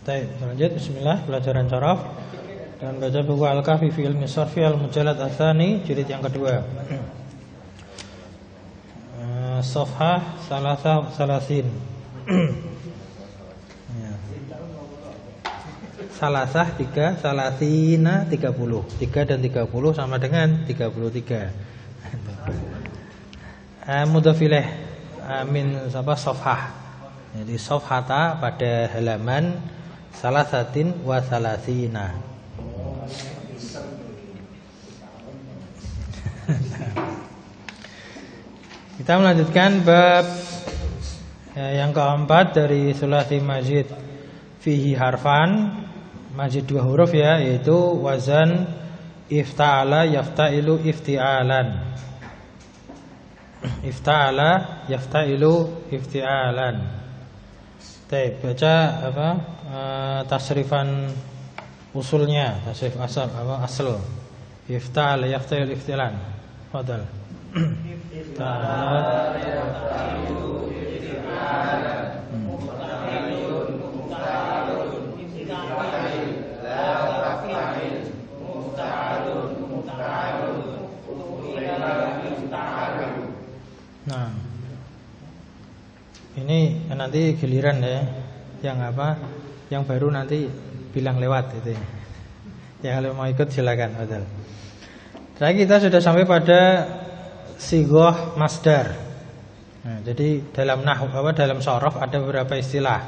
Baik, lanjut. Bismillah, pelajaran Sharaf dan baca buku Al-Kahfi fi Ilmi Sharfi al-Mujallad Ats-Tsani, jilid yang kedua. Safhah Salasin. Salasah 3, Salasina 30. 3 dan 30 sama dengan 33. Mudhafileh min safhah. Jadi safhata pada halaman Salasatin wa salasina. Kita melanjutkan bab yang keempat dari sulasi mazid fihi harfan, mazid 2 huruf ya, yaitu wazan ifta'ala yafta'ilu ifti'alan. Ifta'ala yafta'ilu ifti'alan. Baik, baca apa? Tasrifan usulnya, tasrif asal apa asal. Ifta'ala yafta'ilu ifti'alan. Fadal. Ifta'ala yafta'ilu ifti'alan. Mufta'ilun mufta'alun ifti'al la taf'il mufta'alun mufta'alun fu'ila ifta'alu. Nah, ini nanti giliran ya. Yang apa? Yang baru nanti bilang lewat itu. Ya, kalau mau ikut silakan. Betul. Tadi kita sudah sampai pada sigoh masdar. Nah, jadi dalam nahwu dalam sorof ada beberapa istilah.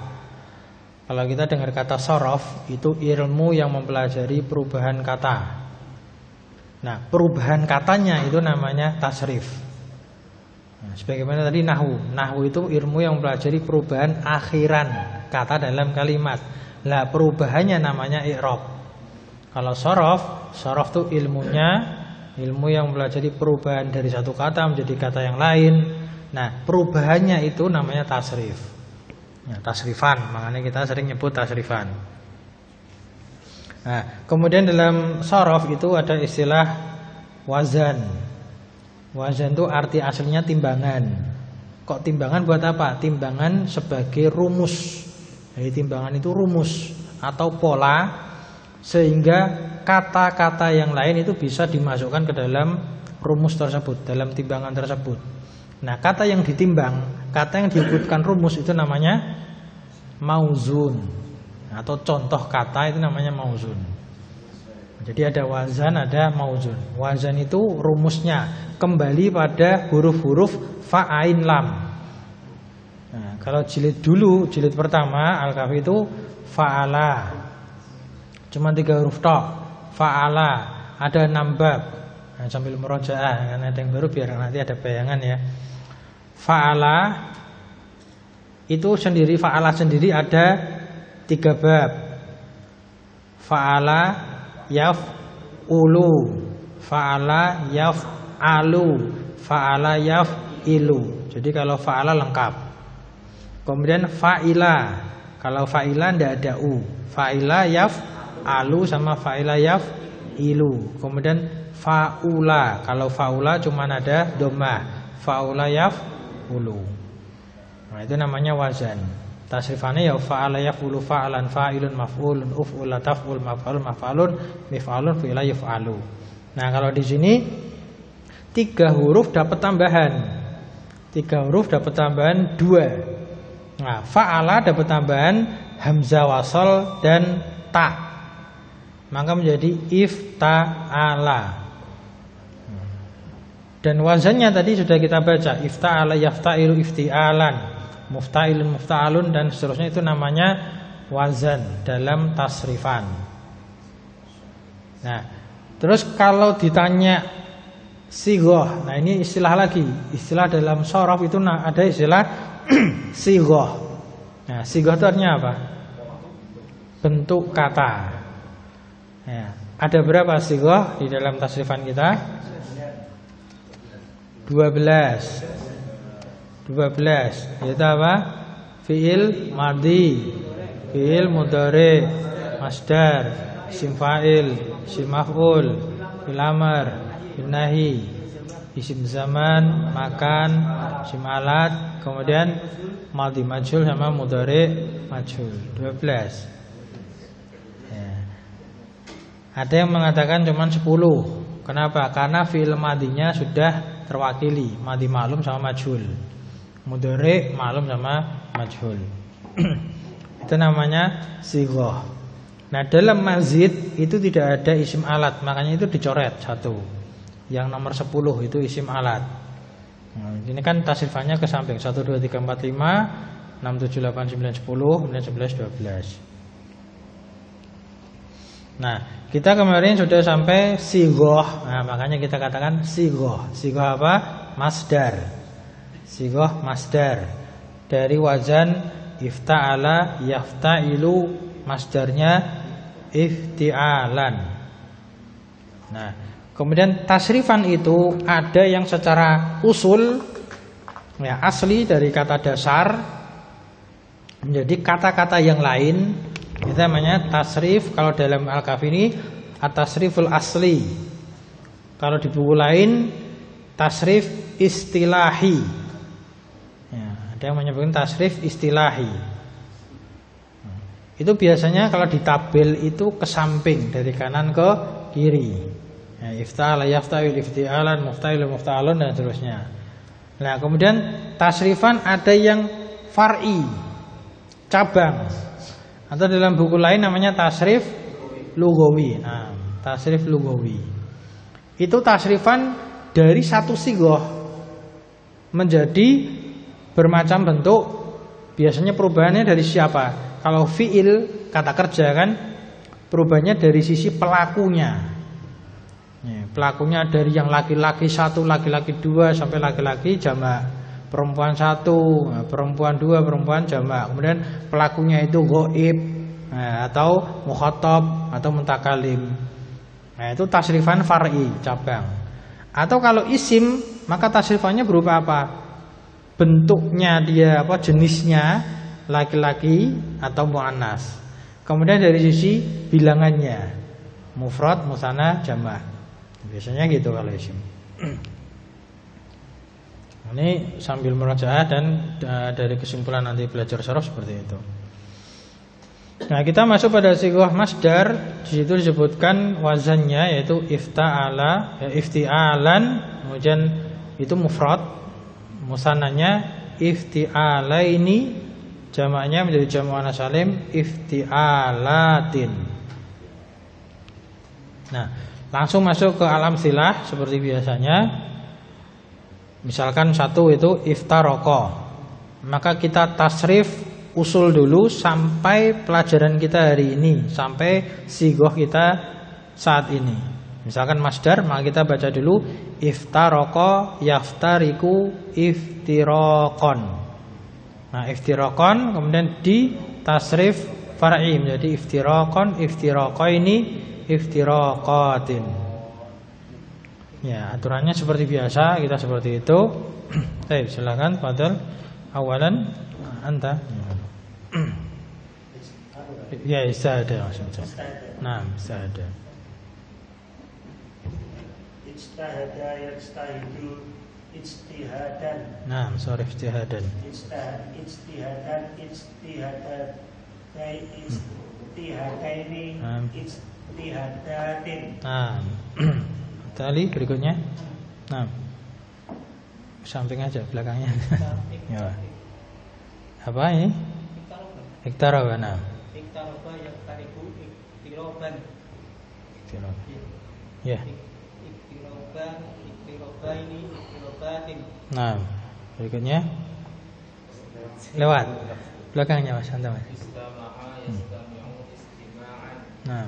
Kalau kita dengar kata sorof, itu ilmu yang mempelajari perubahan kata. Nah, perubahan katanya itu namanya tasrif. Nah, sebagaimana tadi nahwu itu ilmu yang mempelajari perubahan akhiran kata dalam kalimat. Lah perubahannya namanya i'rab. Kalau sorof itu ilmu yang mempelajari perubahan dari satu kata menjadi kata yang lain. Nah, perubahannya itu namanya tasrif. Ya, tasrifan, makanya kita sering nyebut tasrifan. Nah, kemudian dalam sorof itu ada istilah wazan. Wazan itu arti aslinya timbangan. Kok timbangan buat apa? Timbangan sebagai rumus. Jadi timbangan itu rumus atau pola, sehingga kata-kata yang lain itu bisa dimasukkan ke dalam rumus tersebut, dalam timbangan tersebut. Nah, kata yang ditimbang, kata yang diikutkan rumus itu namanya mauzun. Atau contoh kata itu namanya mauzun. Jadi ada wazan, ada mauzun. Wazan itu rumusnya kembali pada huruf-huruf fa, ain, lam. Nah, kalau jilid pertama Al-Kahfi itu fa'ala. Cuma 3 huruf tok. Fa'ala, ada 6 bab. Nah, sambil murojaah, karena ada yang baru biar nanti ada bayangan ya. Fa'ala itu sendiri, fa'ala sendiri ada 3 bab. Fa'ala yaf'ulu, fa'ala yaf'alu, fa'ala yaf'ilu. Jadi kalau fa'ala lengkap. Kemudian fa'ila, kalau fa'ila tidak ada u. Fa'ila yaf'alu sama fa'ila yaf'ilu. Kemudian fa'ula, kalau fa'ula cuma ada dhammah. Fa'ula yaf'ulu. Nah, itu namanya wazan. Tasrifannya ya fa'ala yaf'ulu fa'alan fa'ilun maf'ulun uf'ula taf'ul maf'alun maf'alun mif'alun fi'la yaf'alu. Nah, kalau di sini 3 huruf dapat tambahan. 3 huruf dapat tambahan 2. Nah, fa'ala dapat tambahan hamzah wasal dan ta. Maka menjadi ifta'ala. Dan wazannya tadi sudah kita baca, ifta'ala yafta'ilu ifti'alan. Mufta'ilun mufta'alun dan seterusnya, itu namanya wazan dalam tasrifan. Nah, terus kalau ditanya sigoh, nah ini istilah lagi. Istilah dalam sorof itu ada istilah sigoh. Nah, sigoh itu artinya apa? Bentuk kata. Nah, ada berapa sigoh di dalam tasrifan kita? 12, yaitu apa? Fi'il madhi, fi'il mudhari, masdar, isim fa'il, isim maf'ul, fi'il amr, fi'il nahi, isim zaman, makan, isim alat, kemudian madhi majhul sama mudhari majhul. 12. Ada yang mengatakan cuma 10. Kenapa? Karena fi'il madinya sudah terwakili, madi maklum sama majhul, mudhari maklum sama majhul. Itu namanya sighah. Nah, dalam mazid itu tidak ada isim alat, makanya itu dicoret satu. Yang nomor 10 itu isim alat. Nah, ini kan tasrifannya ke samping 1 2 3 4 5 6 7 8 9 10 kemudian 11 12. Nah, kita kemarin sudah sampai sighah. Nah, makanya kita katakan sighah. Sighah apa? Masdar. Sighah masdar. Dari wazan ifta'ala yafta'ilu, masdarnya ifti'alan. Nah, kemudian tasrifan itu ada yang secara usul ya, asli dari kata dasar menjadi kata-kata yang lain. Itu namanya tasrif. Kalau dalam Al-Kafi ini at-tasriful asli. Kalau di buku lain tasrif istilahi ya, ada yang menyebutkan tasrif istilahi. Itu biasanya kalau di tabel itu ke samping dari kanan ke kiri ya, ifta'ala yafta'il ifti'alan mufta'il mufta'alun dan seterusnya. Nah, kemudian tasrifan ada yang far'i, cabang, atau dalam buku lain namanya tasrif lugawi. Nah, tasrif lugawi itu tasrifan dari satu sighah menjadi bermacam bentuk. Biasanya perubahannya dari siapa? Kalau fi'il, kata kerja kan, perubahannya dari sisi pelakunya ya, pelakunya dari yang laki-laki 1, laki-laki 2 sampai laki-laki jamak, perempuan 1, perempuan 2, perempuan jamak. Kemudian pelakunya itu ghaib atau mukhatab atau mutakalim. Nah, itu tasrifan far'i, cabang. Atau kalau isim, maka tasrifannya berupa apa? Bentuknya dia apa? Jenisnya laki-laki atau muannas. Kemudian dari sisi bilangannya, mufrad, musanna, jamak. Biasanya gitu kalau isim. Ini sambil merajaah dan dari kesimpulan nanti belajar sharaf seperti itu. Nah, kita masuk pada sighah masdar. Di situ disebutkan wazannya yaitu ifta'ala, ifti'alan, kemudian itu mufrad, musannanya ifti'alaini, jamaknya menjadi jamak muannats salim ifti'alatin. Nah, langsung masuk ke alam silah seperti biasanya. Misalkan satu itu iftaroko, maka kita tasrif usul dulu sampai pelajaran kita hari ini, sampai sighah kita saat ini. Misalkan masdar, maka kita baca dulu iftaroko yaftariku iftirokon. Nah, iftirokon kemudian di tasrif far'i menjadi iftirokon, iftirokoini, iftirokotin. Ya, aturannya seperti biasa, kita seperti itu. Baik, silakan Fadal. Awalan anta. Ya, istihada maksudnya. Nah, istihada. Ijtihada yajtahidu ijtihadan. Nah, sorry, ijtihadan. Ijtihadani ijtihadatin. Nah. Tali berikutnya. Nah, samping aja belakangnya. Ya. Apa ini? Iktaraba. Nah. Iktaraba yang tariku iktiroban. Ya. Iktiroba ini iktirobatin. Nah, berikutnya. Lewat belakangnya Mas, Anta Mas. Nah.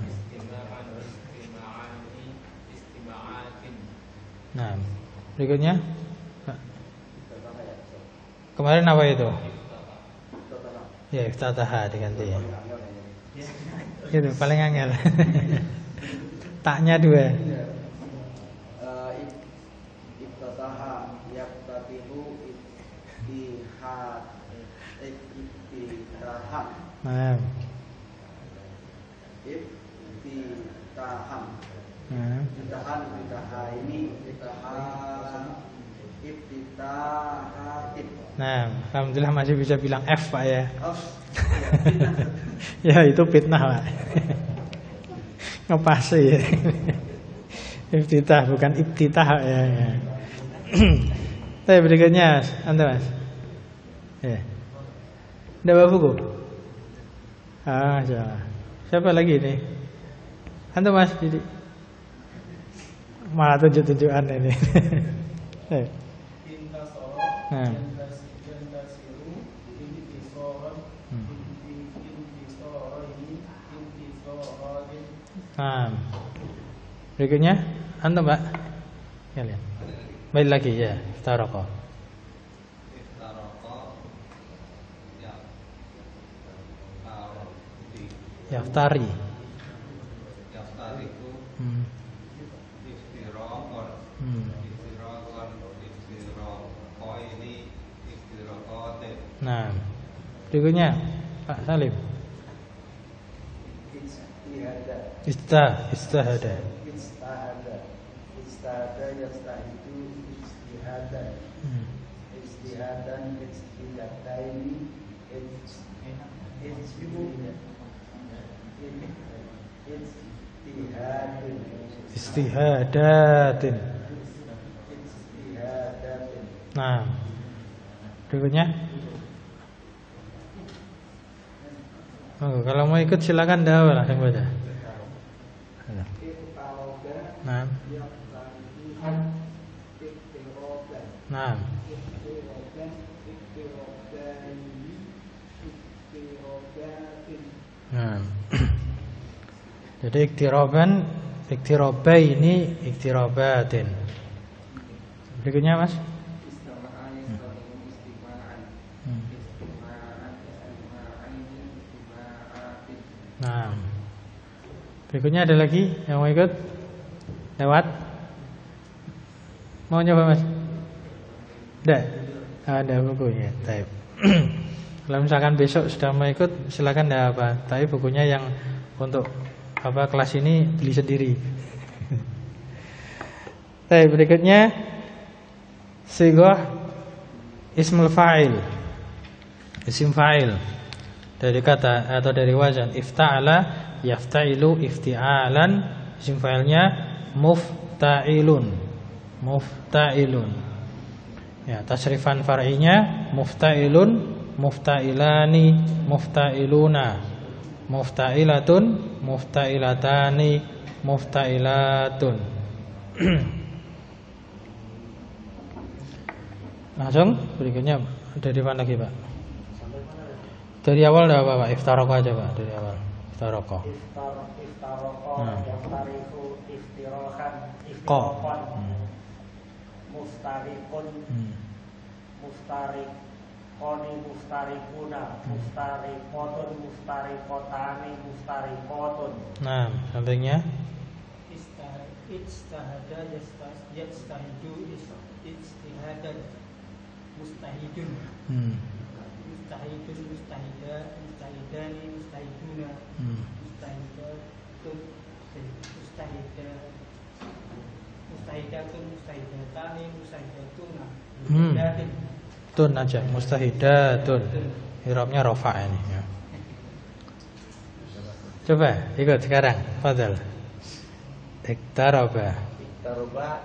Nah, berikutnya. Kemarin apa itu? Ya, iftataha diganti ya. Itu paling angel. Taknya 2. Iftataha yaftatihu iftitaham. Nah. Iftitaham. Ibtahan, ibtahaini, ibtahatin. Nah, alhamdulillah masih bisa bilang F Pak ya. Ya itu fitnah Pak. Ngepasi ya. Iftitah bukan ibtitah ya. Tapi berikutnya, Anda Mas. Ya. Ndak bawa buku? Ah, siapa lagi nih? Anda Mas, jadi malah tunjuk-tunjukan ini. Nah. Nah. Berikutnya, Anda Mbak. Ya, lihat. Baik lagi ya, iftaraqah. Yaftari. Yaftari itu iftiraqon. Iftiraqo ini iftiraqatin. Nah, berikutnya Pak Salim. Istihada. Istihada yastahidu istihadan. Istihadan istihadaini istihadatin. Nah, berikutnya. Oh, kalau mau ikut silakan dah langsung baca. Nah. Nah. Nah. Jadi iktirabaini, iktirabatin. Berikutnya Mas. Nah. Berikutnya ada lagi yang mau ikut? Lewat? Mau nyoba Mas? Tidak? Ada bukunya. Baik. Kalau misalkan besok sudah mau ikut, silakan dah apa. Tapi bukunya yang untuk apa kelas ini beli sendiri. Baik, berikutnya sighah ismul fa'il. Isim fa'il. Dari kata atau dari wazan ifta'ala yafta'ilu ifti'alan. Isim fa'ilnya mufta'ilun. Mufta'ilun. Ya, tasrifan far'inya mufta'ilun, mufta'ilani, mufta'iluna, mufta'ilatun, mufta'ilatani, mufta'ilatun. Langsung berikutnya dari mana lagi Pak? Dari awal dah Pak, iftaraqah aja Pak, dari awal. Iftaraqah. Iftaraqah yaftariqu iftirahan, iftiraqan. Mustariqun, mustariqoni, mustarikuna, mustariqotun, mustariqotani, mustariqotun. Nah, sampingnya Ijtahada yastahidu ijtihadan. Mustahidun, mustahidun, mustahida, mustahidani, mustahiduna, mustahidatun, mustahida, mustahidatun, mustahidatani, mustahidatuna, mustahidatin. Tun aja, mustahidatun. Irobnya rofa ini ya. Coba ikut sekarang, fadhal. Iktaraba. Iktaraba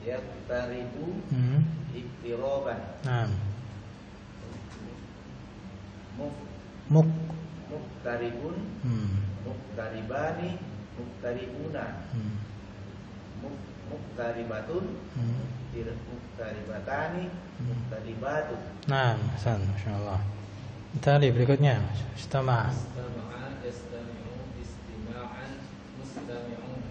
yaktaribu iktiraban. Naam. Muktaribun, muktaribani, muktaribuna, muktaribatun, muktaribatani, muktaribatun. Nah, Hasan, masyaallah. Tadi berikutnya, istama. Istama'a, yastami'u, istima'an, mustami'un,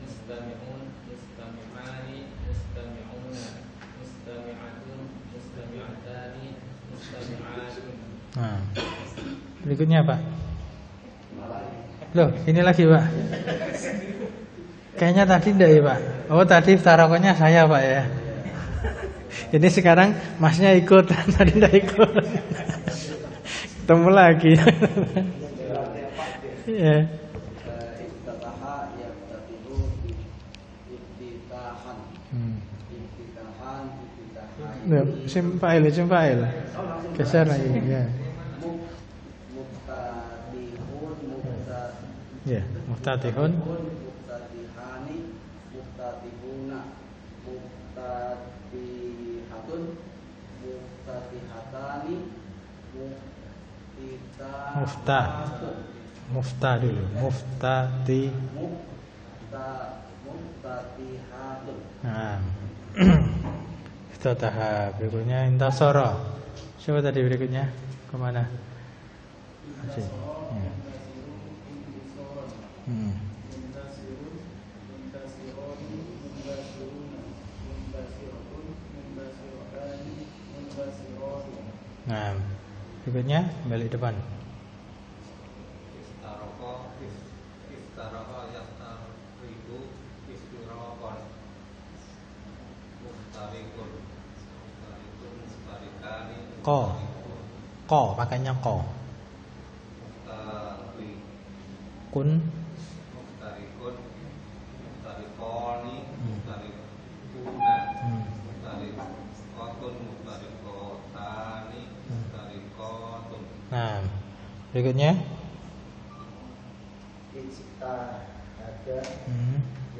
mustami'un, mustami'ani, mustami'una, mustami'atun, mustami'atani, mustami'atun. Nah. Berikutnya Pak. Loh, ini lagi Pak. Kayaknya tadi enggak ya Pak. Oh tadi iftaraqahnya saya Pak ya. Ini sekarang Masnya ikut. Tadi enggak ikut. Ketemu lagi. Ya. Simpa'il. Geser lagi ya. Ya, muftatihun. Muftatihani, muftatihuna, muftatihatun, muftatihatani, Muftah. Muftah dulu. muftatihatun. Nah. Iftataha. Berikutnya intasara. Siapa tadi berikutnya? Kemana? Masih. Ya. Nah, berikutnya balik depan. Istaroko yaftariku istirokon mustarikun mustarikani Ko pakainya ko. Kun mustarikun mustarikoni mustarikuna mustarikotun mustarikotani mustarikotun. Nah, berikutnya Ijtahada,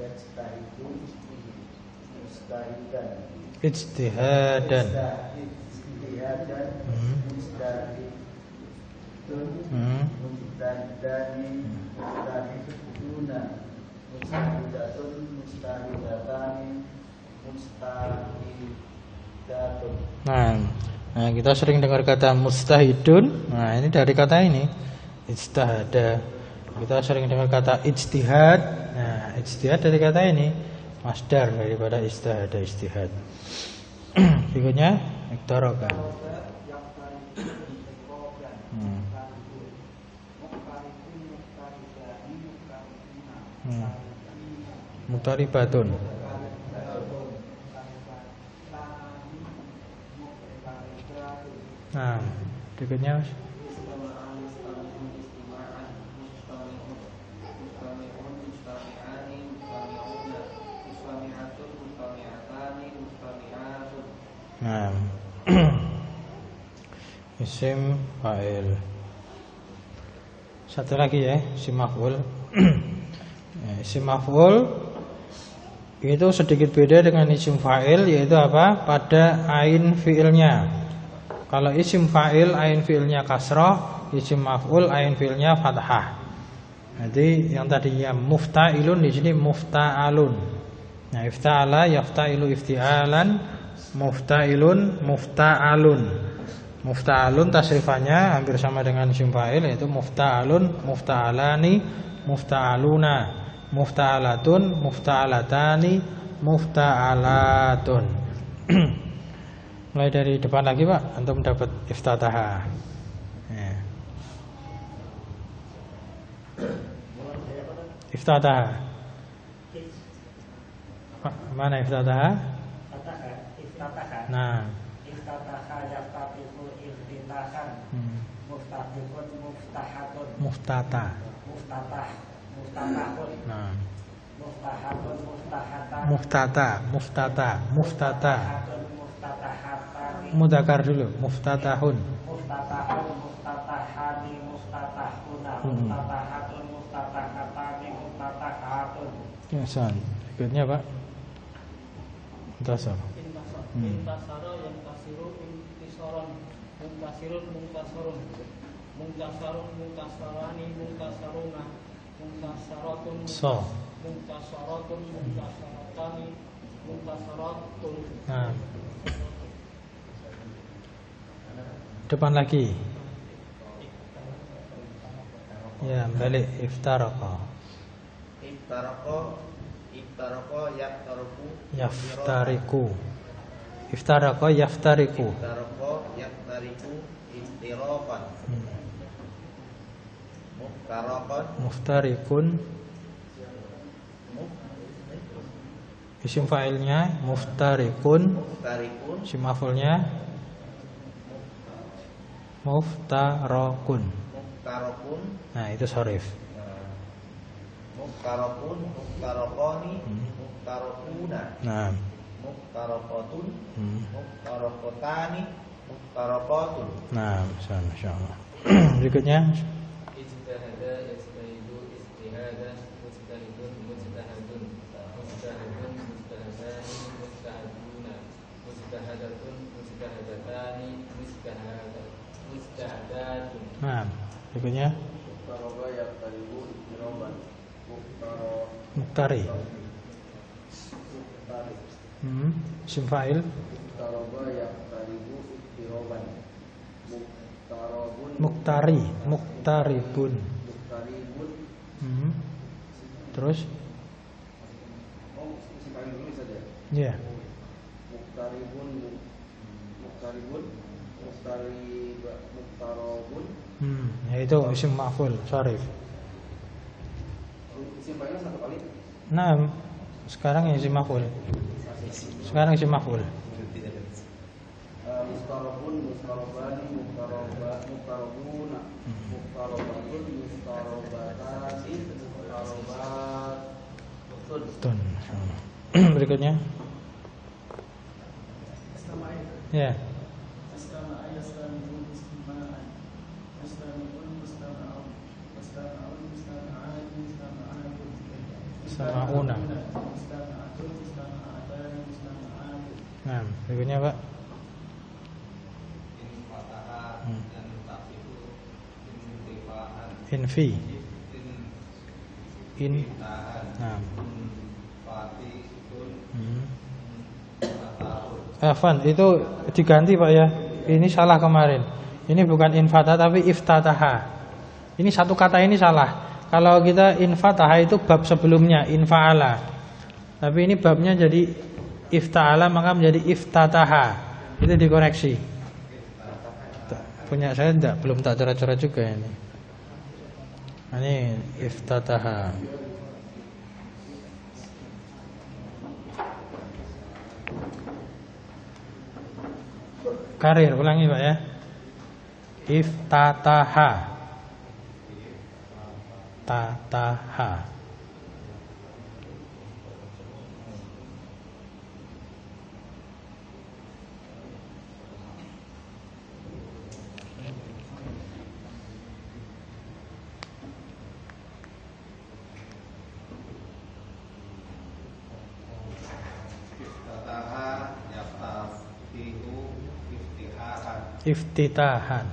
yajtahidu, mustahidan. ijtihadan. Ijtihadan, mustahidun, mustahidani, mustahiduna, mustahidatun, mustahidatani, mustahidatun. Nah, kita sering dengar kata mustahidun. Nah, ini dari kata ini ijtihada. Kita sering dengar kata ijtihad. Nah, ijtihad dari kata ini masdar daripada ijtihada ijtihad. Berikutnya iktaraka. Mutaribatun. Nah, berikutnya nah. Isim fa'il. Satu lagi ya, isim maf'ul. Isim maf'ul itu sedikit beda dengan isim fa'il, yaitu apa? Pada ain fi'ilnya. Kalau isim fa'il ain fi'ilnya kasrah, isim maf'ul ain fi'ilnya fathah. Jadi yang tadinya mufta'ilun di sini mufta'alun. Nah, ifta'ala yafta'ilu ifti'alan, mufta'ilun mufta'alun. Mufta'alun tasrifannya hampir sama dengan isim fa'il, yaitu mufta'alun, mufta'alani, mufta'aluna, mufta'alatun, mufta'alatani, mufta'alatun. Mulai dari depan lagi Pak, antum dapat iftataha. Ya. Iftataha. Mana iftataha? Iftataha. Nah. Iftataha yaftatihu iftitahan. Muftatihun muftahatun. Muftata. Muftatahun. Nah. Muftahatun muftahatan. Muftata. Mudzakkar dulu, muftatahun. Muftatahun muftatahani muftatahuna. Muftatahatun muftatahatani muftatahatun. Ya, san. Berikutnya Pak. Intasar. Intasara yang kasiru intisaron, muntasirun muntasarun, muntasarun muntasarani muntasaruna, muntasaratun muntasaratun muntasaratani muntasaratun. Nah. Depan lagi. Ya, balik iftaraqa. Iftaraqo yaftaruku Yaftariku. Iftaraqa yaftariku. Iftaraqo yaftariku istiraqan. Muftaraqan Muftarikun. Isim fa'ilnya muftarikun. muftarikun Isim maf'ulnya muftarakun. muftarakun. Nah, itu sharif. Muftarakun, muftarakoni, muftarakuna. Nah. Muftarakotun, muftarakotani, muftarakotun. Nah, insyaallah. Berikutnya Ijtihada yastahidu istihad mujtahadah, mujtahidun, mujtahadun, mujtahidun, mujtahadani, mujtahaduna, mujtahadatun, mujtahadatani, mujtahadatun. Nah, berikutnya Muqtaraba yaqtaribu iqtiraban. muqtari. Isim fa'il. Muqtaraba yaqtaribu iqtiraban. Muqtarabun Muqtari, muqtaribun. muqtaribun. Terus? Isim fa'il dulu saja. Ya. Muqtaribun muqtaribun muqtarabun. Ya itu isim maf'ul, sharif. Isim fa'ilnya satu kali. Nah, sekarang isim maf'ul. Sekarang isim maf'ul. Mustarabun, mustarabani, mustarabuna, mustarabatun, mustarabatani, mustarabatun. Tun. Berikutnya. Ya. Sama'una. Nah, berikutnya Pak. In fataha dan tafihu intifaan Infi. In. intahan Nah. fatihun fatahun. Afan itu diganti Pak ya. Ini salah kemarin. Ini bukan infata tapi iftataha. Ini satu kata ini salah. Kalau kita infataha itu bab sebelumnya infa'ala. Tapi ini babnya jadi ifta'ala maka menjadi iftataha. Itu dikoreksi. Punya saya enggak, belum tak coret-coret juga ini. Ini iftataha. Karir, ulangi Pak ya. Iftataha. Tataha. Iftataha yaftahihu iftihahan Iftitahan.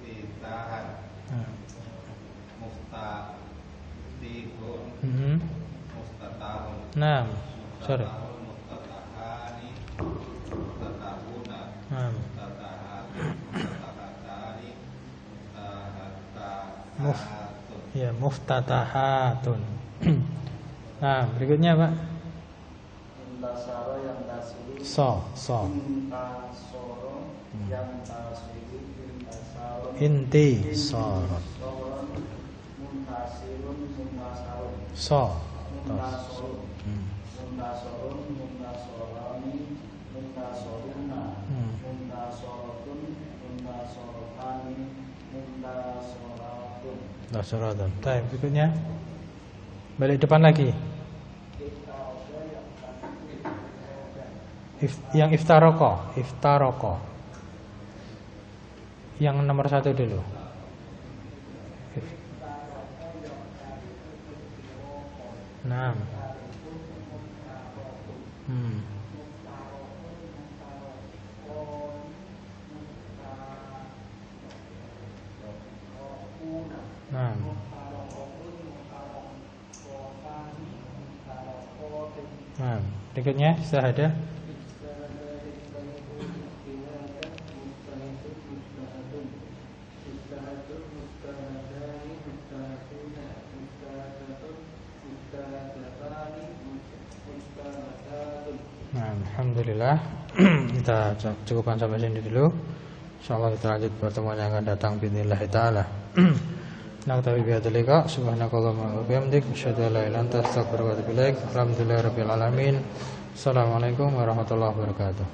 iftihahan Nah. muftahihun mustatahun Nah, sorry. mustatahun mustatahani mustatahuna Nah. mustatahatun mustatahatani Muf. mustatahatun. Ya, muftatahatun. Nah, berikutnya Pak. Intasara yang tasiru. So. Intasoro yang tasiru. Intasaro. Inti sorot. Soron. Muntasirun. Muntasarun. So. Muntasorun. Hmm. Muntasorun. Muntasorani. Muntasoruna. Muntasorotun. Muntasorotani. Muntasoratun. Sorotun. Baik, berikutnya. Balik depan lagi. Yang iftaroko. Yang nomor 1 dulu. Nah. Nah. Nah, berikutnya sudah ada. Nah, alhamdulillah. Kita cukupkan sampai sini dulu. Insyaallah kita lanjut pertemuan yang akan datang bismillah taala. Naktabi bihadzal liqa. Subhanakallahumma wa bihamdik asyhadu an la ilaha illa anta astaghfiruka wa atubu ilaik. Alhamdulillahirabbil alamin. Assalamualaikum warahmatullahi wabarakatuh.